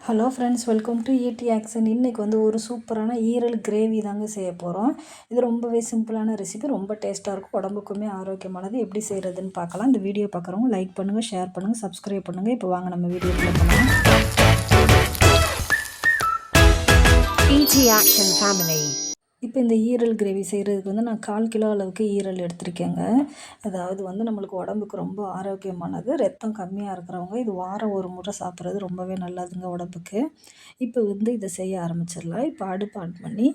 Hello friends, welcome to ED action. இன்றைக்கி வந்து ஒரு சூப்பரான ஈரல் கிரேவி தாங்க செய்ய போகிறோம். இது ரொம்பவே சிம்பிளான ரெசிபி, ரொம்ப டேஸ்ட்டாக இருக்கும், உடம்புக்குமே ஆரோக்கியமானது. எப்படி செய்கிறதுன்னு பார்க்கலாம். இந்த வீடியோ பார்க்குறவங்க லைக் பண்ணுங்கள், ஷேர் பண்ணுங்கள், சப்ஸ்கிரைப் பண்ணுங்கள். இப்போ வாங்க நம்ம வீடியோக்குள்ள போகலாம். ED action family. இப்போ இந்த ஈரல் கிரேவி செய்கிறதுக்கு வந்து நான் 1/4 கிலோ அளவுக்கு ஈரல் எடுத்திருக்கேங்க. அதாவது வந்து நம்மளுக்கு உடம்புக்கு ரொம்ப ஆரோக்கியமானது. ரத்தம் கம்மியாக இருக்கிறவங்க இது வாரம் ஒரு முறை சாப்பிட்றது ரொம்பவே நல்லதுங்க உடம்புக்கு. இப்போ வந்து இதை செய்ய ஆரம்பிச்சிடலாம். இப்போ அடுப்பு ஆன் பண்ணி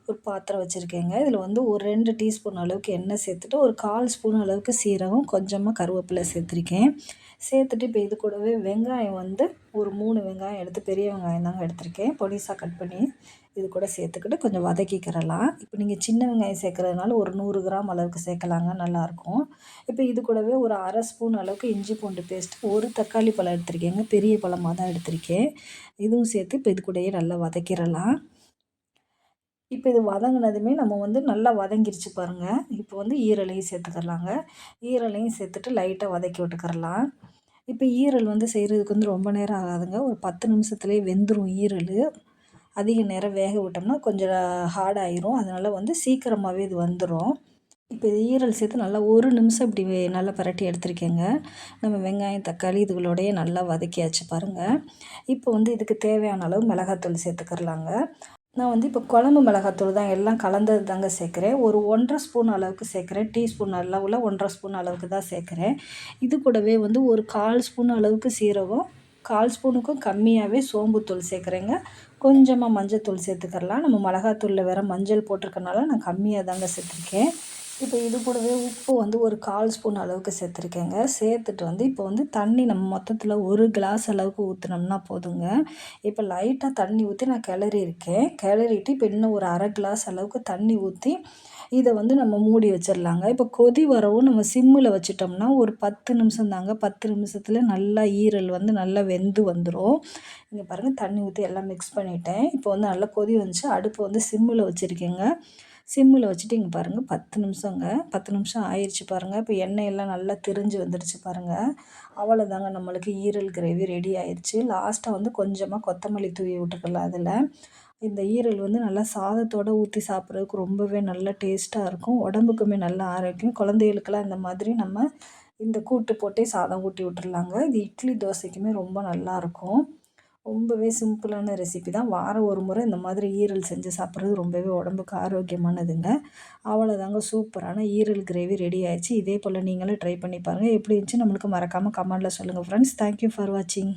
ஒரு பாத்திரம் வச்சுருக்கேங்க. இதில் வந்து ஒரு 2 டீஸ்பூன் அளவுக்கு எண்ணெய் சேர்த்துட்டு, ஒரு 1/4 ஸ்பூன் அளவுக்கு சீரகம், கொஞ்சமாக கருவேப்பிலை சேர்த்துருக்கேன். சேர்த்துட்டு இப்போ இது கூடவே வெங்காயம் வந்து ஒரு 3 வெங்காயம் எடுத்து, பெரிய வெங்காயம் தாங்க எடுத்திருக்கேன், பொடிசாக கட் பண்ணி இது கூட சேர்த்துக்கிட்டு கொஞ்சம் வதக்கிக்கிறலாம். இப்போ நீங்கள் சின்ன வெங்காயம் சேர்க்குறதுனால ஒரு 100 கிராம் அளவுக்கு சேர்க்கலாங்க, நல்லாயிருக்கும். இப்போ இது கூடவே ஒரு 1/2 ஸ்பூன் அளவுக்கு இஞ்சி பூண்டு பேஸ்ட், ஒரு தக்காளி பழம் எடுத்திருக்கேங்க, பெரிய பழமாக தான் எடுத்திருக்கேன். இதுவும் சேர்த்து இப்போ இது கூடயே நல்லா வதக்கிடலாம். இப்போ இது வதங்கினதுமே நம்ம வந்து நல்லா வதங்கிருச்சு பாருங்கள். இப்போ வந்து ஈரலையும் சேர்த்துக்கிறலாங்க. ஈரலையும் சேர்த்துட்டு லைட்டாக வதக்கி விட்டுக்கிறலாம். இப்போ ஈரல் வந்து செய்கிறதுக்கு வந்து ரொம்ப நேரம் ஆகாதுங்க, ஒரு 10 நிமிஷத்துலேயே வெந்துடும் ஈரல். அதிக நேரம் வேக விட்டோம்னா கொஞ்சம் ஹார்ட் ஆயிரும், அதனால் வந்து சீக்கிரமாகவே இது வந்துடும். இப்போ இது ஈரல் சேர்த்து நல்லா 1 நிமிஷம் இப்படி நல்லா பரட்டி எடுத்துருக்கேங்க. நம்ம வெங்காயம், தக்காளி இதுகளோடையே நல்லா வதக்கியாச்சு பாருங்கள். இப்போ வந்து இதுக்கு தேவையான அளவு மிளகாத்தூள் சேர்த்துக்கிறலாங்க. நான் வந்து இப்போ குழம்பு மிளகாத்தூள் தான் எல்லாம் கலந்தது தாங்க சேர்க்குறேன். ஒரு 1½ ஸ்பூன் அளவுக்கு சேர்க்குறேன். டீஸ்பூன் அளவில் 1½ ஸ்பூன் அளவுக்கு தான் சேர்க்குறேன். இது கூடவே வந்து ஒரு 1/4 ஸ்பூன் அளவுக்கு சீரகம், 1/4 ஸ்பூனுக்கும் கம்மியாகவே சோம்புத்தூள் சேர்க்குறேங்க. கொஞ்சமாக மஞ்சத்தூள் சேர்த்துக்கிறலாம். நம்ம மிளகாத்தூளில் வேறு மஞ்சள் போட்டிருக்கனால நான் கம்மியாக தாங்க சேர்த்துருக்கேன். இப்போ இது கூடவே உப்பு வந்து ஒரு 1/4 ஸ்பூன் அளவுக்கு சேர்த்துருக்கேங்க. சேர்த்துட்டு வந்து இப்போ வந்து தண்ணி நம்ம மொத்தத்தில் 1 கிளாஸ் அளவுக்கு ஊற்றினோம்னா போதுங்க. இப்போ லைட்டாக தண்ணி ஊற்றி நான் கிளறிட்டு இப்போ இன்னும் ஒரு 1/2 கிளாஸ் அளவுக்கு தண்ணி ஊற்றி இதை வந்து நம்ம மூடி வச்சிடலாங்க. இப்போ கொதி வரவும் நம்ம சிம்மில் வச்சிட்டோம்னா ஒரு 10 நிமிஷம் தாங்க. 10 நிமிஷத்தில் நல்லா ஈரல் வந்து நல்லா வெந்து வந்துடும். இங்கே பாருங்கள், தண்ணி ஊற்றி எல்லாம் மிக்ஸ் பண்ணிட்டேன். இப்போ வந்து நல்லா கொதி வந்துச்சு. அடுப்பு வந்து சிம்மில் வச்சுருக்கேங்க. சிம்மில் வச்சுட்டு இங்கே பாருங்கள் 10 நிமிஷங்க. 10 நிமிஷம் ஆயிடுச்சு பாருங்கள். இப்போ எண்ணெயெல்லாம் நல்லா திரிஞ்சு வந்துடுச்சு பாருங்கள். அவ்வளோதாங்க, நம்மளுக்கு ஈரல் கிரேவி ரெடி ஆயிடுச்சு. லாஸ்ட்டாக வந்து கொஞ்சமாக கொத்தமல்லி தூவி விட்டுக்கலாம். அதில் இந்த ஈரல் வந்து நல்லா சாதத்தோடு ஊற்றி சாப்பிட்றதுக்கு ரொம்பவே நல்ல டேஸ்ட்டாக இருக்கும், உடம்புக்குமே நல்ல ஆரோக்கியம். குழந்தைகளுக்கெல்லாம் இந்த மாதிரி நம்ம இந்த கூட்டு போட்டே சாதம் ஊட்டி விட்டுறலாங்க. இது இட்லி தோசைக்குமே ரொம்ப நல்லாயிருக்கும். ரொம்பவே சிம்பிளான ரெசிபி தான். வாரம் ஒரு முறை இந்த மாதிரி ஈரல் செஞ்சு சாப்பிட்றது ரொம்பவே உடம்புக்கு ஆரோக்கியமானதுங்க. அவ்வளோதாங்க, சூப்பரான ஈரல் கிரேவி ரெடி ஆயிடுச்சு. இதே போல் நீங்களும் ட்ரை பண்ணி பாருங்கள். எப்படி இருந்துச்சு நம்மளுக்கு மறக்காமல் கமெண்டில் சொல்லுங்கள் ஃப்ரெண்ட்ஸ். தேங்க்யூ ஃபார் வாட்சிங்.